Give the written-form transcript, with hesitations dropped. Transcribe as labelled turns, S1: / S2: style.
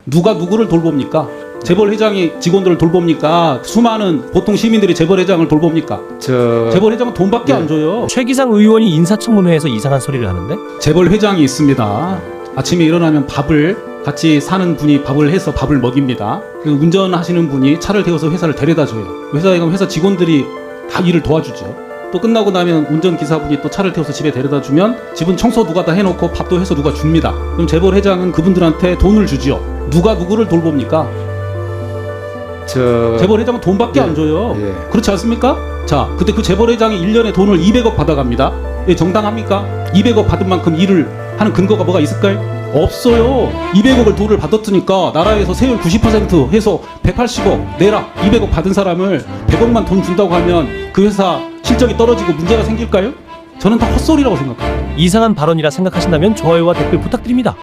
S1: 누가 누구를 돌봅니까? 재벌 회장이 직원들을 돌봅니까? 수많은 보통 시민들이 재벌 회장을 돌봅니까? 재벌 회장은 돈밖에 안 줘요.
S2: 최기상 의원이 인사청문회에서 이상한 소리를 하는데?
S1: 재벌 회장이 있습니다. 아침에 일어나면 밥을 같이 사는 분이 밥을 해서 밥을 먹입니다. 그리고 운전하시는 분이 차를 태워서 회사를 데려다 줘요. 회사에 가면 회사 직원들이 다 일을 도와주죠. 또 끝나고 나면 운전기사분이 또 차를 태워서 집에 데려다 주면 집은 청소 누가 다 해놓고 밥도 해서 누가 줍니다. 그럼 재벌 회장은 그분들한테 돈을 주지요. 누가 누구를 돌봅니까? 재벌 회장은 돈밖에 안 줘요. 그렇지 않습니까? 자, 그때 그 재벌 회장이 1년에 돈을 200억 받아갑니다. 이게 정당합니까? 200억 받은 만큼 일을 하는 근거가 뭐가 있을까요? 없어요. 200억을 돈을 받았으니까 나라에서 세율 90% 해서 180억 내라. 200억 받은 사람을 100억만 돈 준다고 하면 그 회사 실적이 떨어지고 문제가 생길까요? 저는 다 헛소리라고 생각합니다.
S2: 이상한 발언이라 생각하신다면 좋아요와 댓글 부탁드립니다.